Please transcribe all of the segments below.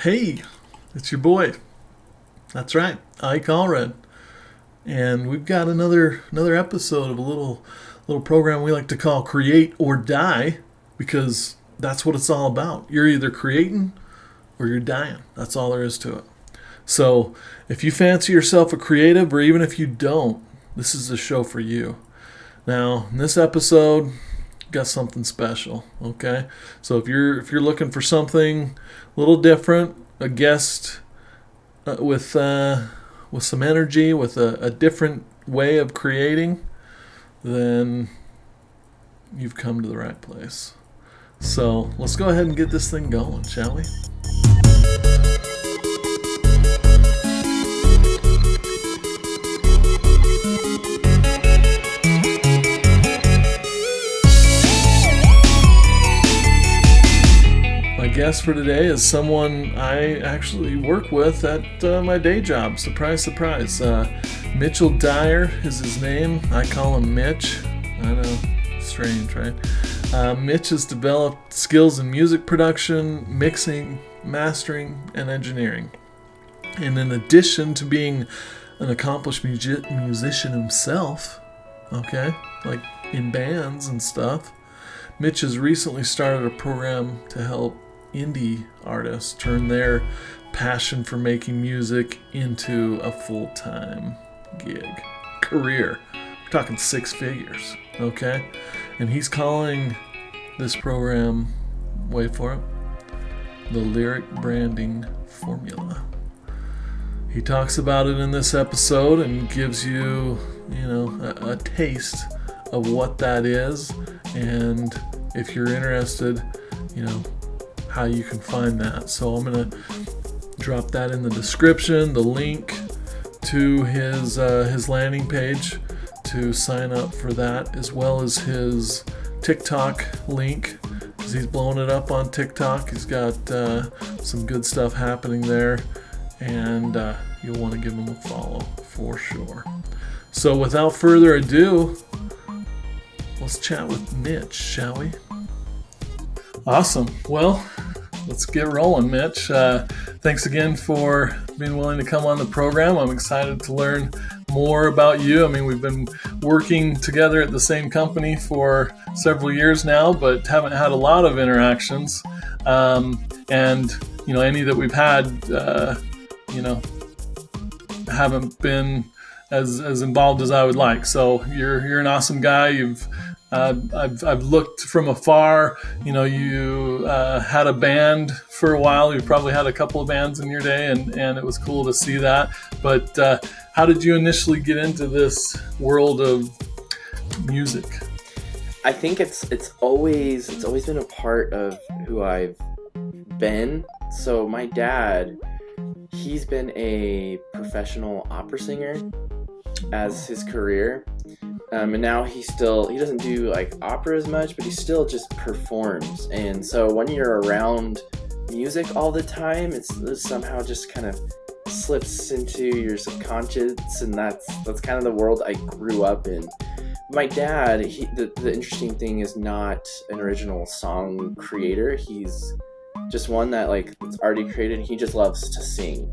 Hey, it's your boy. That's right, Ike Allred. And we've got another episode of a little program we like to call Create or Die, because that's what it's all about. You're either creating or you're dying. That's all there is to it. So if you fancy yourself a creative, or even if you don't, this is the show for you. Now, in this episode, got something special, okay? So if you're looking for something a little different, a guest with some energy, with a different way of creating, then you've come to the right place. So let's go ahead and get this thing going, shall we? My guest for today is someone I actually work with at my day job. Surprise, surprise. Mitch Dyer is his name. I call him Mitch. I know, strange, right? Mitch has developed skills in music production, mixing, mastering, and engineering. And in addition to being an accomplished musician himself, okay, like in bands and stuff, Mitch has recently started a program to help indie artists turn their passion for making music into a full-time career. We're talking 6 figures, okay? And he's calling this program, wait for it, the Lyric Branding Formula. He talks about it in this episode and gives you, a taste of what that is, and if you're interested, how you can find that. So I'm going to drop that in the description, the link to his landing page to sign up for that, as well as his TikTok link, because he's blowing it up on TikTok. He's got some good stuff happening there, and you'll want to give him a follow for sure. So without further ado, let's chat with Mitch, shall we? Awesome. Well, let's get rolling, Mitch. Thanks again for being willing to come on the program. I'm excited to learn more about you. I mean, we've been working together at the same company for several years now, but haven't had a lot of interactions. And any that we've had, haven't been as involved as I would like. So you're an awesome guy. I've looked from afar. You had a band for a while. You probably had a couple of bands in your day, and it was cool to see that. But how did you initially get into this world of music? I think it's always been a part of who I've been. So my dad, he's been a professional opera singer as his career. And now he doesn't do like opera as much, but he still just performs. And so when you're around music all the time, it somehow just kind of slips into your subconscious, and that's kind of the world I grew up in. My dad, the interesting thing is not an original song creator. He's just one that it's already created. He just loves to sing.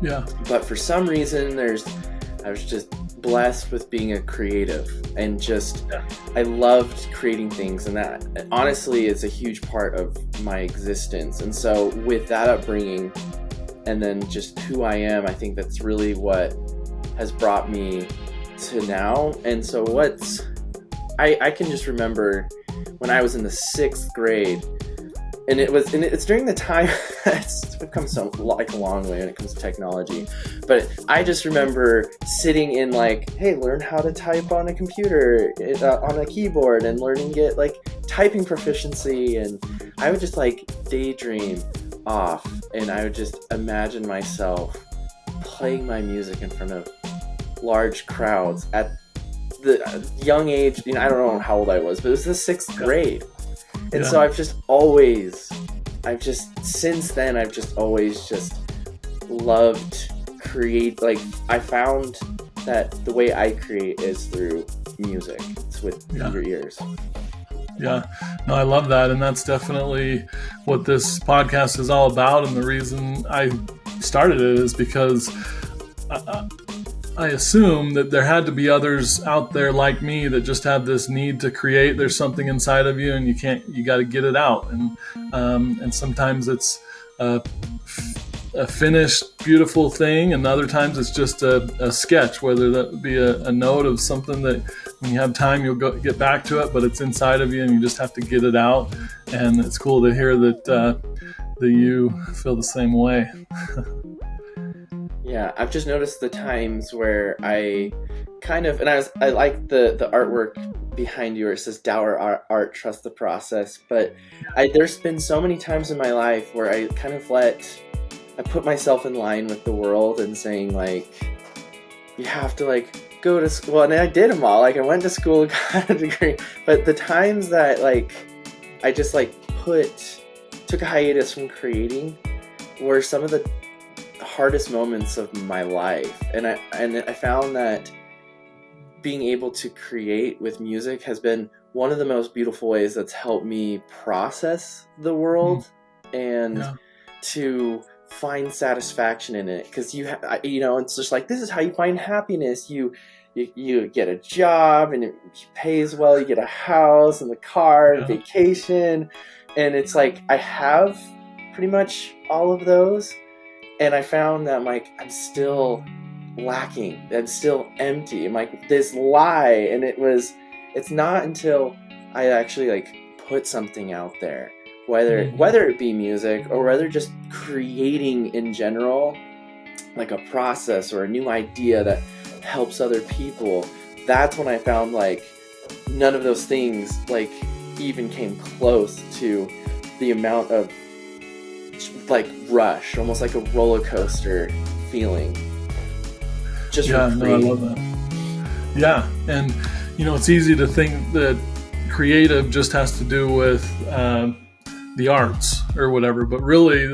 Yeah. But for some reason, I was just blessed with being a creative, and I loved creating things, and that honestly is a huge part of my existence. And so with that upbringing, and then just who I am, I think that's really what has brought me to now. And so I can just remember when I was in the 6th grade, and it's during the time it's become so a long way when it comes to technology. But I just remember sitting in hey, learn how to type on a computer, on a keyboard, and learning to get typing proficiency. And I would just daydream off, and I would just imagine myself playing my music in front of large crowds at the young age. I don't know how old I was, but it was the 6th grade. And so since then, I've just always just loved create. I found that the way I create is through music. It's with your ears. Yeah, no, I love that. And that's definitely what this podcast is all about. And the reason I started it is because I, I assume that there had to be others out there like me that just have this need to create. There's something inside of you, and you got to get it out. And sometimes it's a finished, beautiful thing, and other times it's just a sketch, whether that be a note of something that when you have time you'll get back to it, but it's inside of you and you just have to get it out. And it's cool to hear that you feel the same way. Yeah, I've just noticed the times where I kind of, and I like the artwork behind you where it says Dower art, trust the process. But there's been so many times in my life where I kind of I put myself in line with the world and saying like, you have to like go to school, and I did them all. Like I went to school, got a degree, but the times that like I just like took a hiatus from creating were some of the hardest moments of my life. And I found that being able to create with music has been one of the most beautiful ways that's helped me process the world and to find satisfaction in it. Because it's just like, this is how you find happiness. You get a job and it pays well, you get a house and the car and vacation, and it's like I have pretty much all of those. And I found that I'm still lacking. I'm still empty. I'm like this lie. And it's not until I actually like put something out there, whether it be music or whether just creating in general, like a process or a new idea that helps other people. That's when I found like none of those things like even came close to the amount of like rush, almost like a roller coaster feeling. Just I love that. Yeah, and it's easy to think that creative just has to do with the arts or whatever, but really,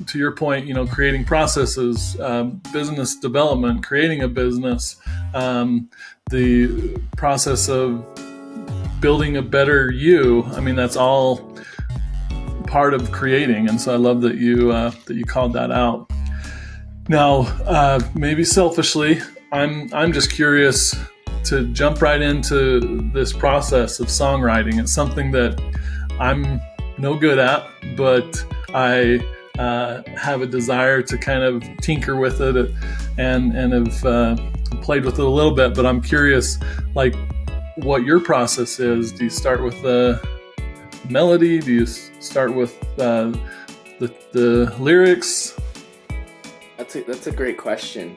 to your point, creating processes, business development, creating a business, the process of building a better you. I mean, that's all part of creating, and so I love that you called that out. Now, maybe selfishly, I'm just curious to jump right into this process of songwriting. It's something that I'm no good at, but I have a desire to kind of tinker with it, and have played with it a little bit. But I'm curious, like, what your process is. Do you start with the melody? Do you start with the lyrics? That's a great question.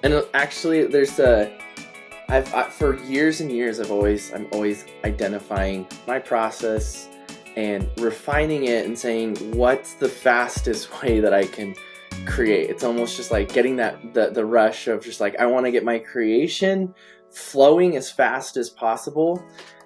And actually, there's for years and years I'm always identifying my process and refining it and saying what's the fastest way that I can create. It's almost just like getting the rush of just like I want to get my creation flowing as fast as possible,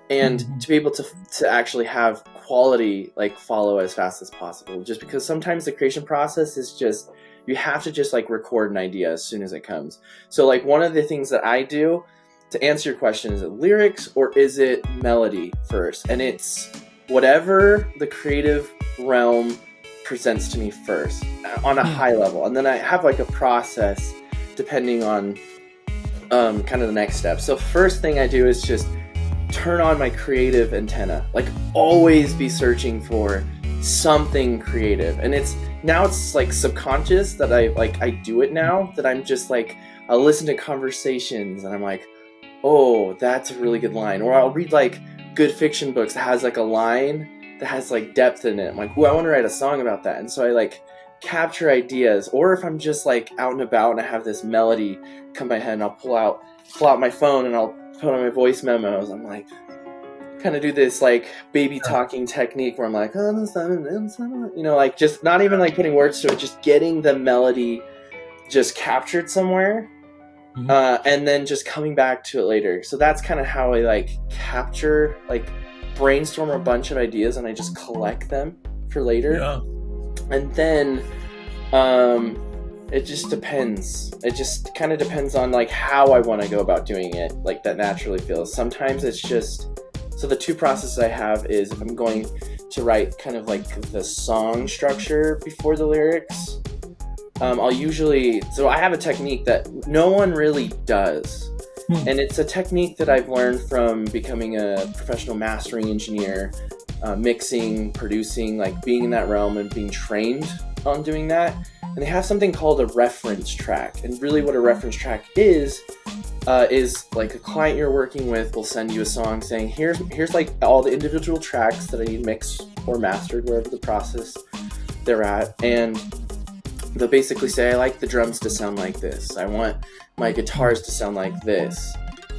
and to be able to actually have quality like follow as fast as possible. Just because sometimes the creation process is just, you have to just like record an idea as soon as it comes. So like one of the things that I do to answer your question, is it lyrics or is it melody first? And it's whatever the creative realm presents to me first on a high level. And then I have like a process depending on kind of the next step. So first thing I do is just turn on my creative antenna, like always be searching for something creative. And it's like subconscious that I do it now, that I'm just like, I'll listen to conversations and I'm like, oh, that's a really good line. Or I'll read like good fiction books that has like a line that has like depth in it. I'm like, oh, I want to write a song about that. And so I like capture ideas. Or if I'm just like out and about and I have this melody come to my head, and I'll pull out my phone and I'll put on my voice memos. I'm like, kind of do this like baby talking technique where I'm like, like just not even like putting words to it, just getting the melody just captured somewhere, and then just coming back to it later. So that's kind of how I like capture, like brainstorm a bunch of ideas and I just collect them for later. And then it just depends. It just kind of depends on like how I want to go about doing it, like that naturally feels. Sometimes it's just So the two processes I have is if I'm going to write kind of like the song structure before the lyrics, so I have a technique that no one really does. And it's a technique that I've learned from becoming a professional mastering engineer, mixing, producing, like being in that realm and being trained on doing that. And they have something called a reference track. And really what a reference track is like a client you're working with will send you a song saying, here's like all the individual tracks that I need mixed or mastered, wherever the process they're at. And they'll basically say, I like the drums to sound like this. I want my guitars to sound like this.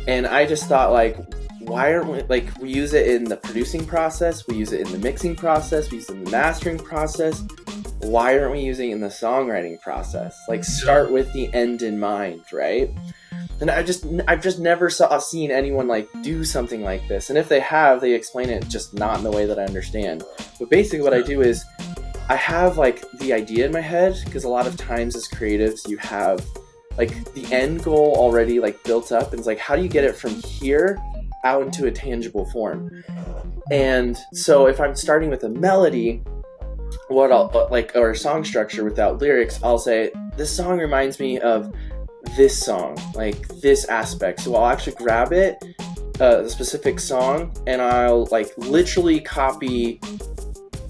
And I just thought, like, why aren't we, like, we use it in the producing process, we use it in the mixing process, we use it in the mastering process. Why aren't we using it in the songwriting process? Like, start with the end in mind, right? And I've just never seen anyone like do something like this. And if they have, they explain it just not in the way that I understand. But basically what I do is I have like the idea in my head, because a lot of times as creatives you have like the end goal already like built up, and it's like, how do you get it from here out into a tangible form? And so if I'm starting with a melody, or a song structure without lyrics, I'll say, this song reminds me of this song, like this aspect. So I'll actually grab it, the specific song, and I'll like literally copy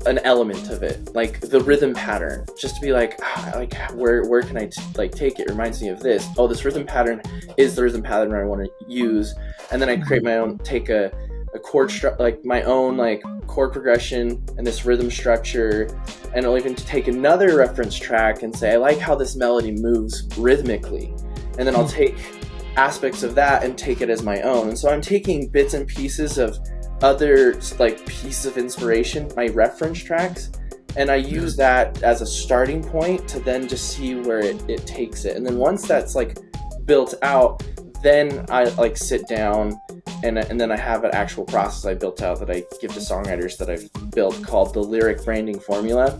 an element of it, like the rhythm pattern, just to be like, where can I take it? It reminds me of this. Oh, this rhythm pattern is the rhythm pattern I want to use. And then I create my own, take a chord my own like chord progression and this rhythm structure. And I'll even take another reference track and say, I like how this melody moves rhythmically. And then I'll take aspects of that and take it as my own. And so I'm taking bits and pieces of other like pieces of inspiration, my reference tracks, and I use that as a starting point to then just see where it takes it. And then once that's like built out, then I like sit down and then I have an actual process I built out that I give to songwriters that I've built called the lyric branding formula,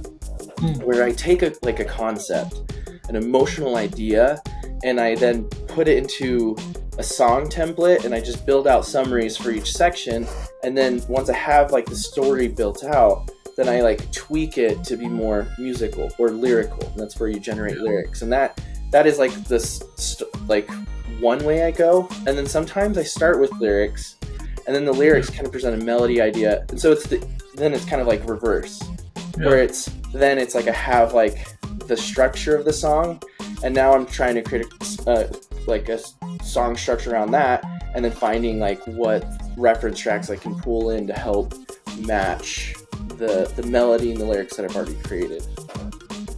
where I take a concept, an emotional idea, and I then put it into a song template, and I just build out summaries for each section. And then once I have like the story built out, then I like tweak it to be more musical or lyrical, and that's where you generate lyrics. And that is like this like one way I go. And then sometimes I start with lyrics, and then the lyrics kind of present a melody idea, and so then it's kind of like reverse, where it's like I have like the structure of the song, and now I'm trying to create a song structure around that, and then finding like what reference tracks I can pull in to help match the melody and the lyrics that I've already created.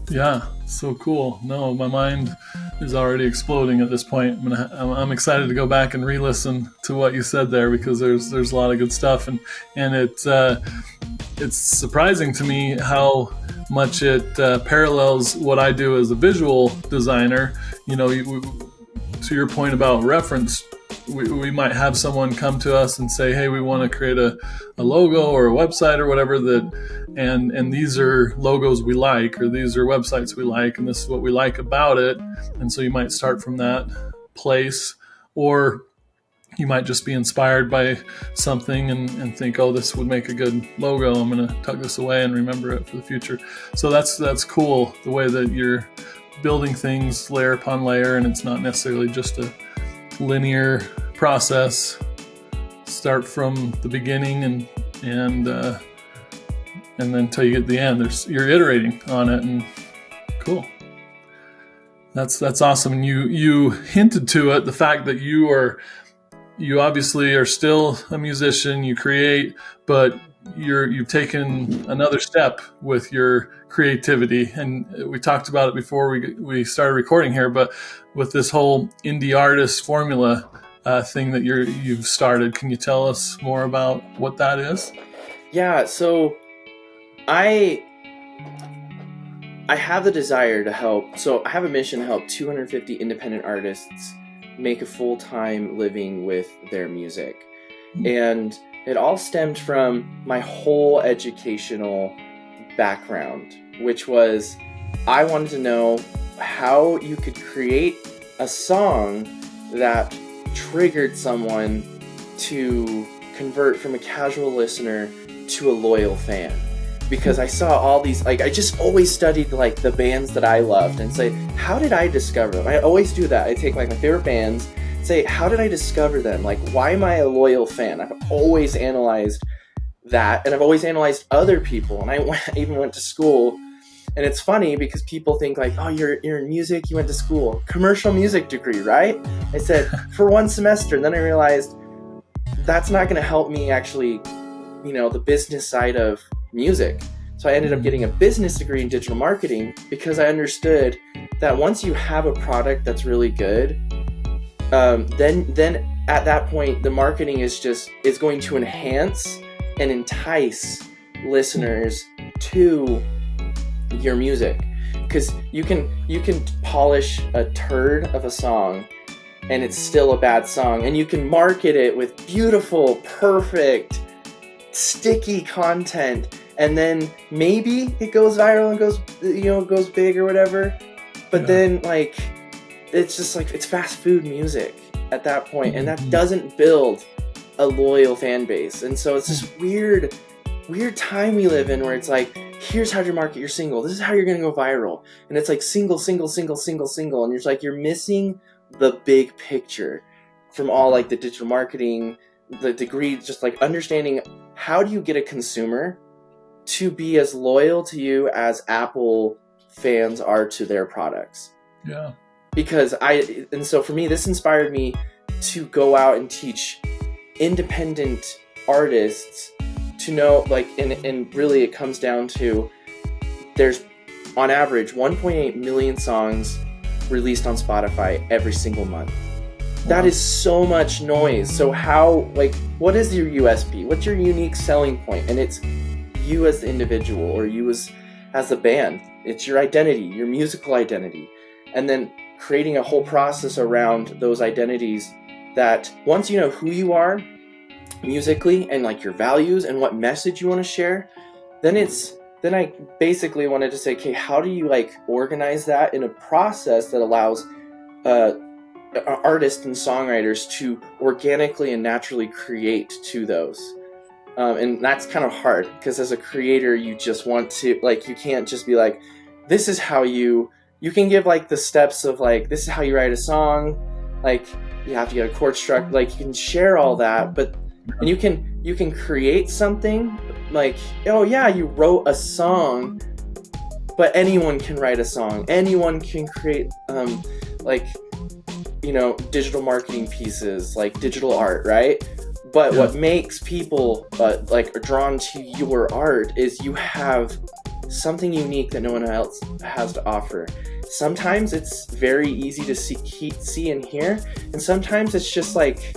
Yeah, so cool. No, my mind is already exploding at this point. I'm excited to go back and re-listen to what you said there, because there's a lot of good stuff, and it's surprising to me how much it parallels what I do as a visual designer. You know, to your point about reference, we might have someone come to us and say, hey, we want to create a logo or a website or whatever and these are logos we like, or these are websites we like, and this is what we like about it. And so you might start from that place, or you might just be inspired by something and think, oh, this would make a good logo. I'm going to tuck this away and remember it for the future. So that's cool, the way that you're building things layer upon layer, and it's not necessarily just a linear process. Start from the beginning and then until you get to the end, you're iterating on it, and cool. That's awesome. And you hinted to it, the fact that you obviously are still a musician, you create, but you've taken another step with your creativity. And we talked about it before we started recording here, but with this whole indie artist formula thing that you've started, can you tell us more about what that is? Yeah, so I have the desire to help. So I have a mission to help 250 independent artists make a full-time living with their music. And it all stemmed from my whole educational background, which was I wanted to know how you could create a song that triggered someone to convert from a casual listener to a loyal fan. Because I saw all these, like, I just always studied, like, the bands that I loved and say, how did I discover them? I always do that. I take, like, my favorite bands, say, how did I discover them? Like, why am I a loyal fan? I've always analyzed that, and I've always analyzed other people. And I even went to school, and it's funny because people think, like, oh, you're in music, you went to school. Commercial music degree, right? I said, for one semester, and then I realized that's not going to help me actually, the business side of music. So I ended up getting a business degree in digital marketing because I understood that once you have a product that's really good, then at that point the marketing is going to enhance and entice listeners to your music. Because you can polish a turd of a song and it's still a bad song, and you can market it with beautiful, perfect, sticky content, and then maybe it goes viral and goes big or whatever. But then, like, it's just like, it's fast food music at that point, and that doesn't build a loyal fan base. And so it's this weird time we live in where it's like, here's how to market your single. This is how you're going to go viral. And it's like single. And you're just like, you're missing the big picture from all, like, the digital marketing, the degree, just like understanding how do you get a consumer to be as loyal to you as Apple fans are to their products. Yeah. And so for me, this inspired me to go out and teach independent artists to know, like, and really it comes down to, there's on average 1.8 million songs released on Spotify every single month. That is so much noise. So how, like, what is your USP? What's your unique selling point? And it's you as the individual, or you as the band. It's your identity, your musical identity. And then creating a whole process around those identities that once you know who you are musically and, like, your values and what message you want to share, then I basically wanted to say, okay, how do you, like, organize that in a process that allows artists and songwriters to organically and naturally create to those. And that's kind of hard because as a creator, you just want to, like, you can't just be like, this is how you can give, like, the steps of, like, this is how you write a song. Like, you have to get a chord structure, like, you can share all that, but, and you can create something like, oh yeah, you wrote a song, but anyone can write a song. Anyone can create, digital marketing pieces, like digital art, right? But what makes people drawn to your art is you have something unique that no one else has to offer. Sometimes it's very easy to see and hear, and sometimes it's just like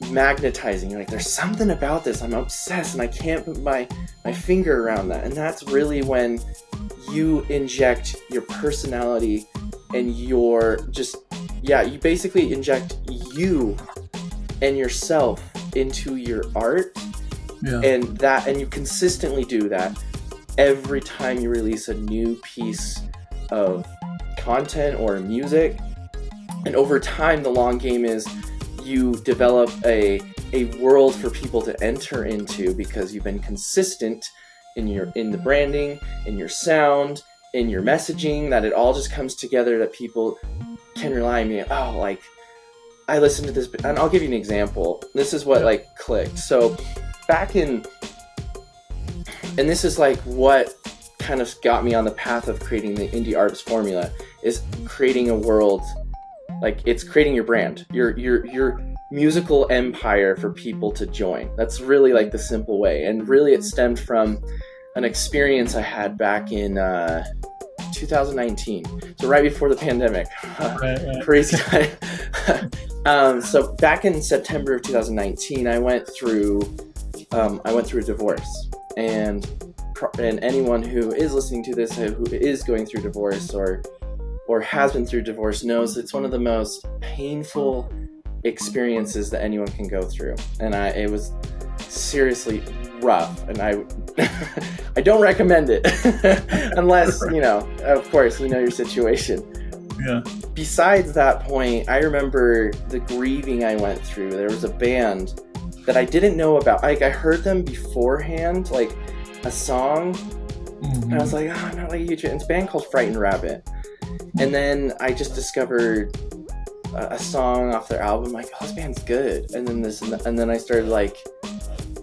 magnetizing. You're like, there's something about this, I'm obsessed, and I can't put my finger around that. And that's really when you inject your personality and you basically inject you and yourself into your art. And you consistently do that every time you release a new piece of content or music. And over time, the long game is you develop a world for people to enter into because you've been consistent in the branding, in your sound, in your messaging, that it all just comes together, that people can rely on me. Oh, like, I listened to this, and I'll give you an example. This is what, like, clicked. So and this is, like, what kind of got me on the path of creating the indie artist formula, is creating a world, like, it's creating your brand, your musical empire for people to join. That's really, like, the simple way. And really it stemmed from an experience I had back in 2019, so right before the pandemic. Right. Crazy time. So back in September of 2019, I went through a divorce, and anyone who is listening to this who is going through divorce or has been through divorce knows it's one of the most painful experiences that anyone can go through, and it was seriously rough, and I don't recommend it unless, of course, your situation. Yeah. Besides that point, I remember the grieving I went through. There was a band that I didn't know about. Like, I heard them beforehand, like a song, and I was like, oh, I'm not like a huge fan. It's a band called Frightened Rabbit. And then I just discovered a song off their album, like, oh, this band's good. And then I started like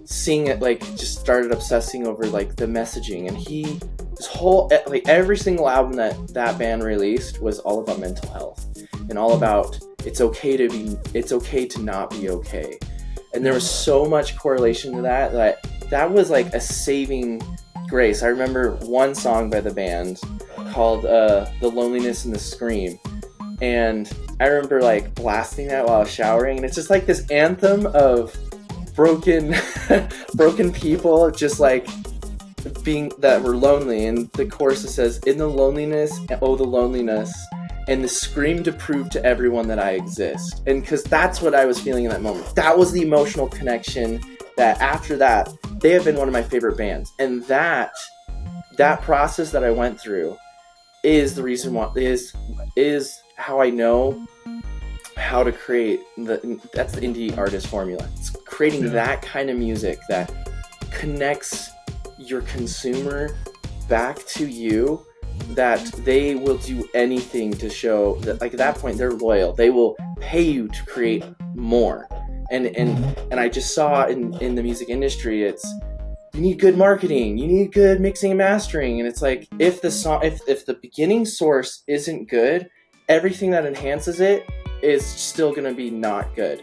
seeing it, like, just started obsessing over like the messaging. And this whole, like, every single album that band released was all about mental health and all about it's okay to not be okay. And there was so much correlation to that was like a saving grace. I remember one song by the band called The Loneliness and the Scream, and I remember like blasting that while I was showering, and it's just like this anthem of broken people just like being that were lonely. And the chorus says, in the loneliness, oh the loneliness, and the scream to prove to everyone that I exist. And because that's what I was feeling in that moment. That was the emotional connection that after that, they have been one of my favorite bands. And that process that I went through is the reason why, is how I know how to create that's the indie artist formula. It's creating that kind of music that connects your consumer back to you, that they will do anything to show that, like, at that point they're loyal. They will pay you to create more. And I just saw in the music industry, it's, you need good marketing, you need good mixing and mastering, and it's like, if the beginning source isn't good, everything that enhances it is still going to be not good.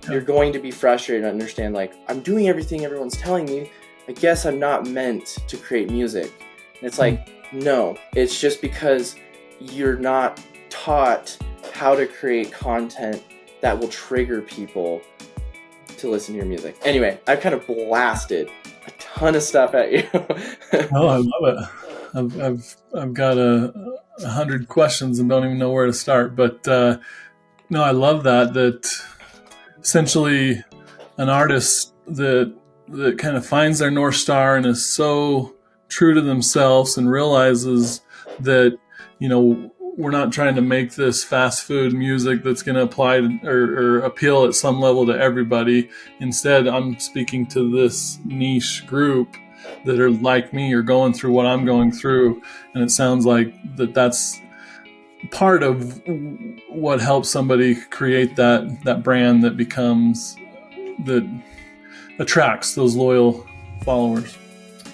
You're going to be frustrated and understand, like, I'm doing everything everyone's telling me, I guess I'm not meant to create music. And it's like, no, it's just because you're not taught how to create content that will trigger people to listen to your music. Anyway, I've kind of blasted a ton of stuff at you. Oh, I love it. I've got 100 questions and don't even know where to start. But no, I love that essentially an artist that kind of finds their North Star and is so true to themselves and realizes that, you know, we're not trying to make this fast food music that's going to apply or appeal at some level to everybody. Instead, I'm speaking to this niche group that are like me or going through what I'm going through. And it sounds like that's part of what helps somebody create that brand that that attracts those loyal followers.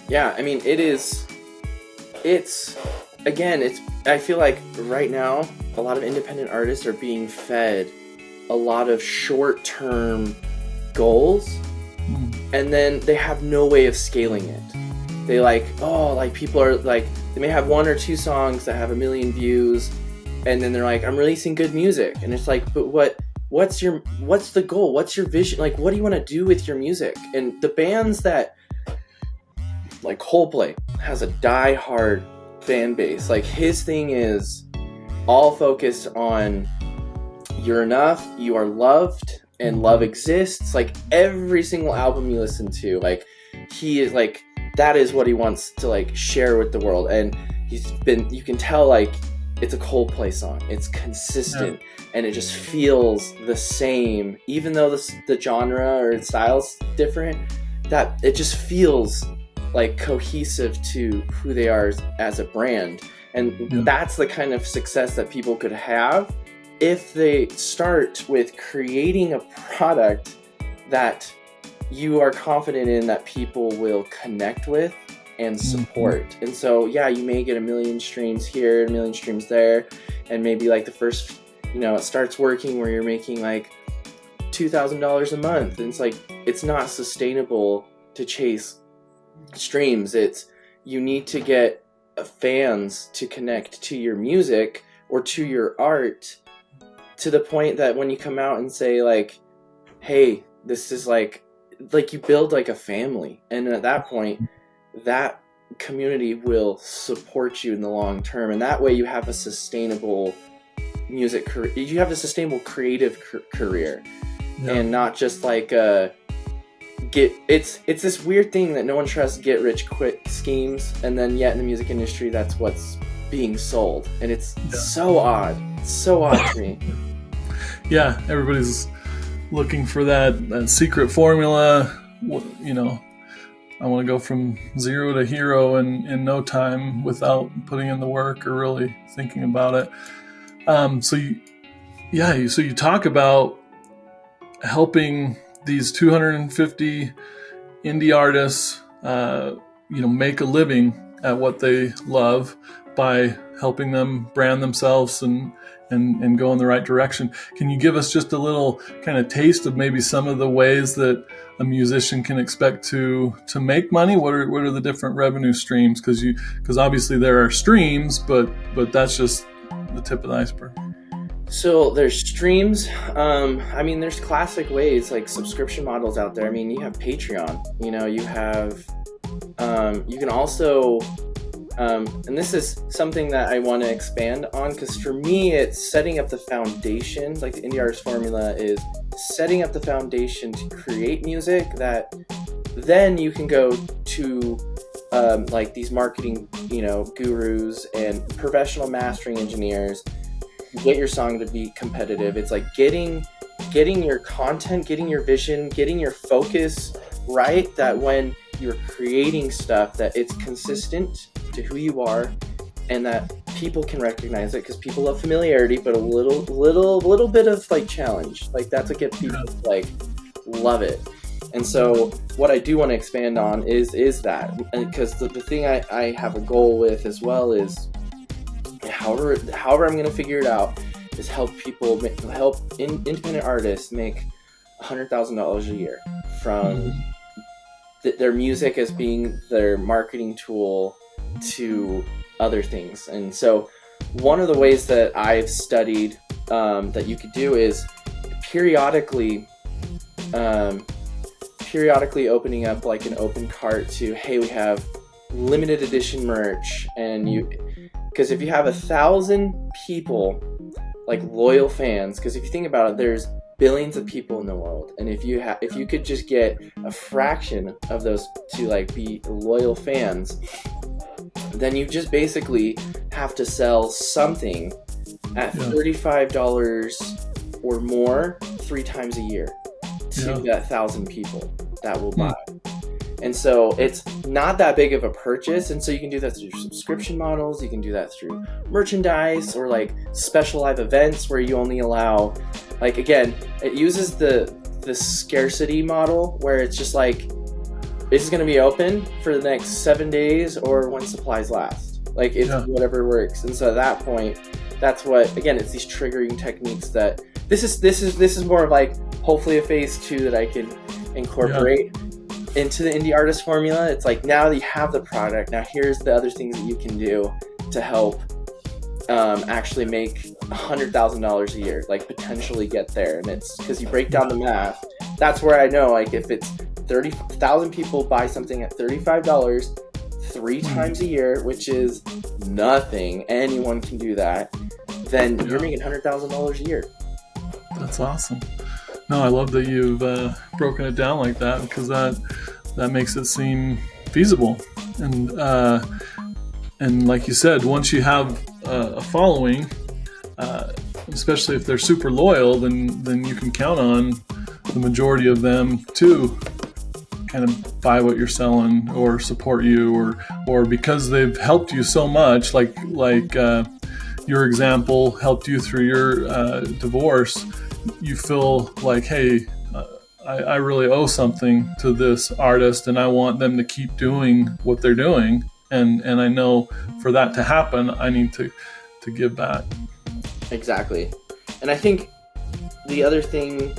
Yeah, I mean, I feel like right now, a lot of independent artists are being fed a lot of short-term goals, and then they have no way of scaling it. They people are like, they may have one or two songs that have 1 million views, and then they're like, I'm releasing good music. And it's like, but what's the goal? What's your vision? Like, what do you want to do with your music? And the bands that, like Coldplay has a die-hard fan base. Like, his thing is all focused on you're enough, you are loved, and love exists. Like, every single album you listen to, like, he is like, that is what he wants to like share with the world. And you can tell, like, it's a Coldplay song. It's consistent, and it just feels the same, even though the genre or style's different. That it just feels like cohesive to who they are as a brand. And that's the kind of success that people could have if they start with creating a product that you are confident in, that people will connect with and support. And so, yeah, you may get 1 million streams here, 1 million streams there, and maybe like the first, it starts working where you're making like $2,000 a month. And it's like, it's not sustainable to chase streams. You need to get fans to connect to your music or to your art to the point that when you come out and say like, hey, this is like you build like a family, and at that point that community will support you in the long term, and that way you have a sustainable music career, you have a sustainable creative career, and not just like it's this weird thing that no one trusts, get rich quick schemes, and then yet in the music industry that's what's being sold, and it's so odd. It's so odd to me. Yeah, everybody's looking for that secret formula, you know, I want to go from zero to hero in no time without putting in the work or really thinking about it. So you talk about helping these 250 indie artists, make a living at what they love by helping them brand themselves and go in the right direction. Can you give us just a little kind of taste of maybe some of the ways that a musician can expect to make money? What are the different revenue streams? Because obviously there are streams, but that's just the tip of the iceberg. So there's streams. There's classic ways like subscription models out there. I mean, you have Patreon. You have. You can also. And this is something that I want to expand on, because for me, it's setting up the foundation. Like the Indie Artist Formula is setting up the foundation to create music that then you can go to like these marketing, gurus and professional mastering engineers, get your song to be competitive. It's like getting your content, getting your vision, getting your focus right, that when you're creating stuff that it's consistent to who you are and that people can recognize it, because people love familiarity, but a little bit of like challenge, like that's what gets people like love it. And so what I do want to expand on is that, because the thing I have a goal with as well is however I'm going to figure it out is help independent artists make $100,000 a year from their music as being their marketing tool to other things. And so one of the ways that I've studied that you could do is periodically opening up like an open cart to, hey, we have limited edition merch, because if you have 1,000 people, like loyal fans, because if you think about it, there's billions of people in the world, and if you could just get a fraction of those to like be loyal fans, then you just basically have to sell something at $35 or more 3 times a year to that 1,000 people that will buy. And so it's not that big of a purchase. And so you can do that through subscription models. You can do that through merchandise or like special live events where you only allow, like, again, it uses the scarcity model where it's just like, this is going to be open for the next 7 days or when supplies last. Like it's whatever works. And so at that point, that's what, again, it's these triggering techniques that this is more of like hopefully a phase 2 that I can incorporate into the Indie Artist Formula. It's like, now that you have the product, now here's the other things that you can do to help actually make $100,000 a year, like potentially get there. And it's because you break down the math, that's where I know, like, if it's 30,000 people buy something at $35 3 times a year, which is nothing, anyone can do that, then you're making $100,000 a year. That's awesome. No, I love that you've broken it down like that, because that makes it seem feasible. And like you said, once you have a following, especially if they're super loyal, then you can count on the majority of them to kind of buy what you're selling or support you, or because they've helped you so much, like your example helped you through your divorce. You feel like, hey, I really owe something to this artist, and I want them to keep doing what they're doing. And I know for that to happen, I need to give back. Exactly. And I think the other thing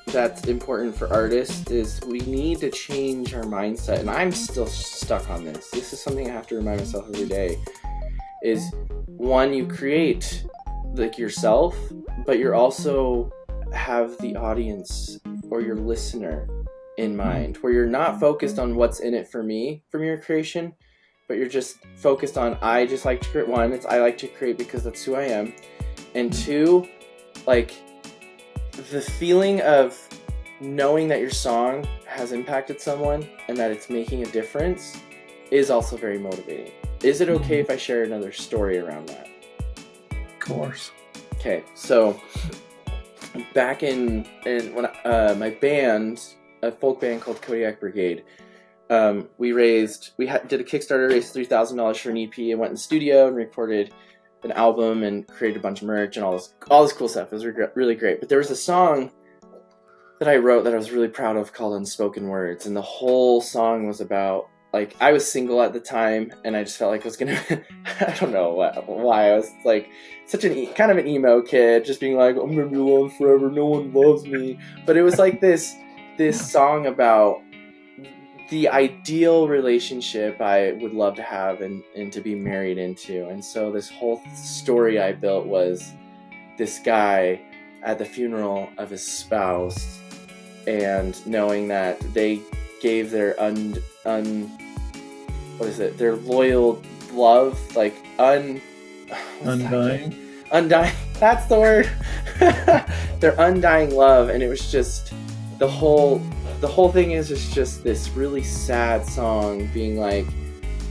that's important for artists is we need to change our mindset. And I'm still stuck on this. This is something I have to remind myself every day. Is one, you create like yourself, but you're also have the audience or your listener in mind, where you're not focused on what's in it for me from your creation, but you're just focused on, I just like to create. One, it's I like to create because that's who I am. And 2, like the feeling of knowing that your song has impacted someone and that it's making a difference is also very motivating. Is it okay if I share another story around that? Of course. Okay, so back in when my band, a folk band called Kodiak Brigade, we did a Kickstarter, raised $3,000 for an EP, and went in the studio and recorded an album and created a bunch of merch and all this cool stuff. It was really great. But there was a song that I wrote that I was really proud of called Unspoken Words, and the whole song was about, like, I was single at the time, and I just felt like I was gonna I don't know why I was like such kind of an emo kid, just being like, I'm gonna be alone forever, no one loves me. But it was like this song about the ideal relationship I would love to have and to be married into. And so this whole story I built was this guy at the funeral of his spouse, and knowing that they gave their their loyal love, like Undying. Undying. That's the word. Their undying love, and it was just the whole thing is just this really sad song, being like,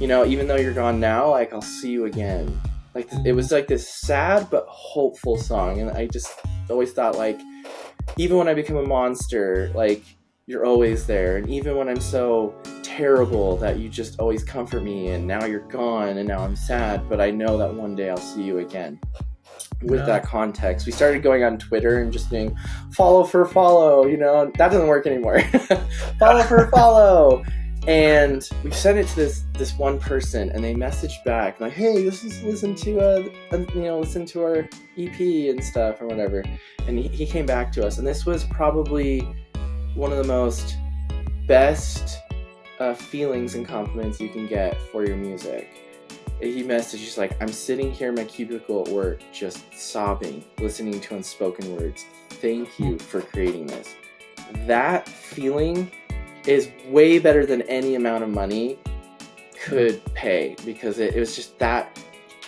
even though you're gone now, like, I'll see you again. Like, it was like this sad but hopeful song, and I just always thought, like, even when I become a monster, like, you're always there, and even when I'm so terrible that you just always comfort me, and now you're gone and now I'm sad, but I know that one day I'll see you again. With that context, we started going on Twitter and just doing follow for follow, that doesn't work anymore. Follow for follow. And we sent it to this one person, and they messaged back like, hey, listen to our EP and stuff or whatever. And he came back to us, and this was probably one of the most best feelings and compliments you can get for your music. He messaged, he's like, I'm sitting here in my cubicle at work just sobbing, listening to Unspoken Words. Thank you for creating this. That feeling is way better than any amount of money could pay, because it was just that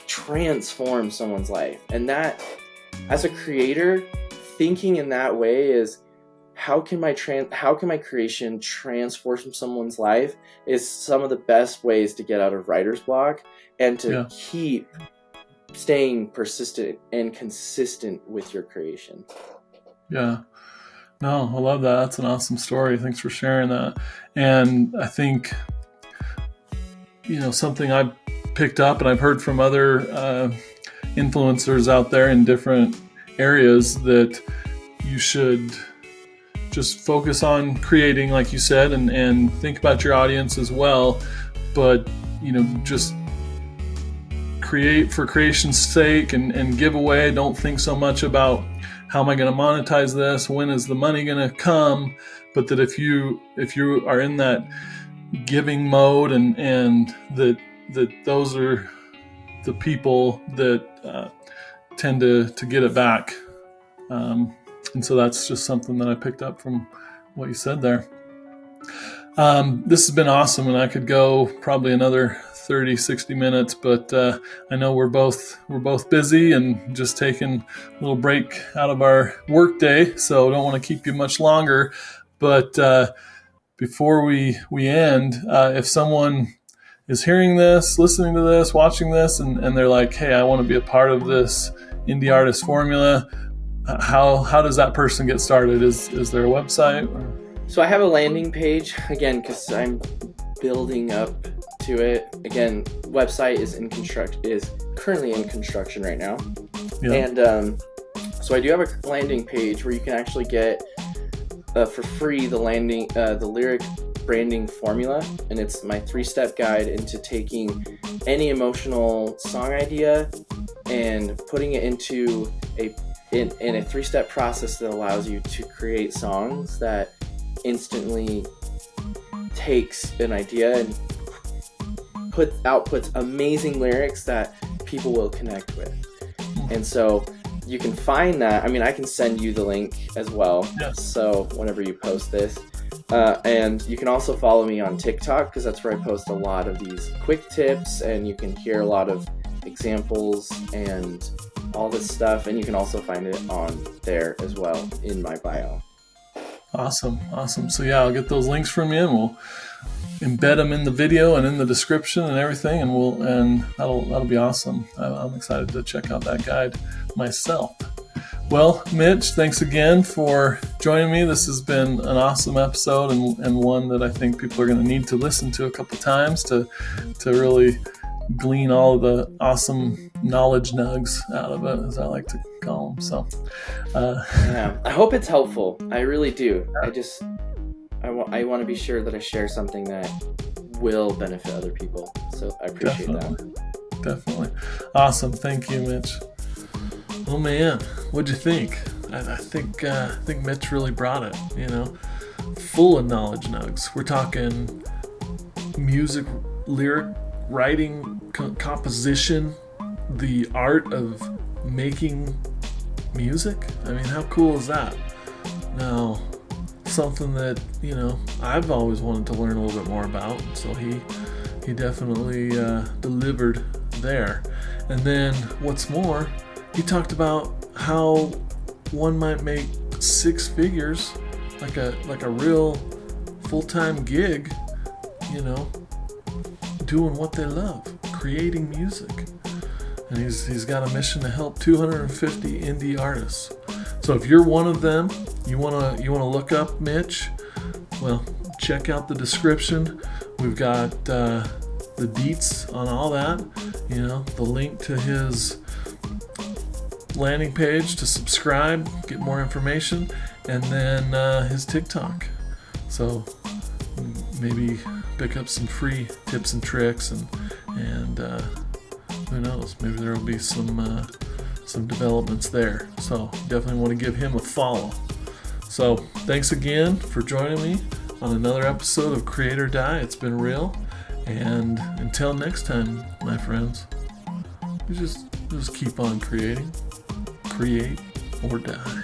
transformed someone's life. And that, as a creator, thinking in that way is, how can my creation transform someone's life, is some of the best ways to get out of writer's block and to keep staying persistent and consistent with your creation. Yeah. No, I love that. That's an awesome story. Thanks for sharing that. And I think, something I've picked up and I've heard from other influencers out there in different areas, that you should just focus on creating, like you said, and think about your audience as well. But, just create for creation's sake and give away. Don't think so much about how am I going to monetize this? When is the money going to come? But that if you are in that giving mode, and that those are the people that tend to get it back. And so that's just something that I picked up from what you said there. This has been awesome, and I could go probably another 30, 60 minutes, but I know we're both busy and just taking a little break out of our work day, so I don't want to keep you much longer. But before we end, if someone is hearing this, listening to this, watching this, and they're like, hey, I want to be a part of this Indie Artist Formula, how does that person get started? Is there a website? So I have a landing page, again, because I'm building up to it. Again, website is currently in construction right now. Yeah. And so I do have a landing page where you can actually get for free the lyric branding formula, and it's my 3-step guide into taking any emotional song idea and putting it into in a 3-step process that allows you to create songs that instantly takes an idea and outputs amazing lyrics that people will connect with. And so you can find that. I mean, I can send you the link as well. Yes. So whenever you post this, and you can also follow me on TikTok, because that's where I post a lot of these quick tips, and you can hear a lot of examples and all this stuff. And you can also find it on there as well in my bio. Awesome. So yeah, I'll get those links from you, and we'll embed them in the video and in the description and everything, and that'll be awesome. I'm excited to check out that guide myself. Well, Mitch, thanks again for joining me. This has been an awesome episode, and one that I think people are going to need to listen to a couple times to really glean all of the awesome knowledge nugs out of it, as I like to call them. So, yeah, I hope it's helpful. I really do. I want to be sure that I share something that will benefit other people. So I appreciate that. Definitely. Awesome. Thank you, Mitch. Oh man, what'd you think? I think Mitch really brought it, full of knowledge nugs. We're talking music, lyric writing, composition, the art of making music. I mean, how cool is that? Now, something that, I've always wanted to learn a little bit more about. So he definitely delivered there. And then what's more, he talked about how one might make 6 figures, like a real full-time gig, doing what they love, creating music. And he's got a mission to help 250 indie artists. So if you're one of them, you wanna look up Mitch, well, check out the description. We've got the deets on all that, the link to his landing page to subscribe, get more information, and then his TikTok. So maybe pick up some free tips and tricks, and who knows, maybe there will be some developments there. So definitely want to give him a follow. So thanks again for joining me on another episode of Create or Die. It's been real, and until next time, my friends, you just keep on creating. Create or die.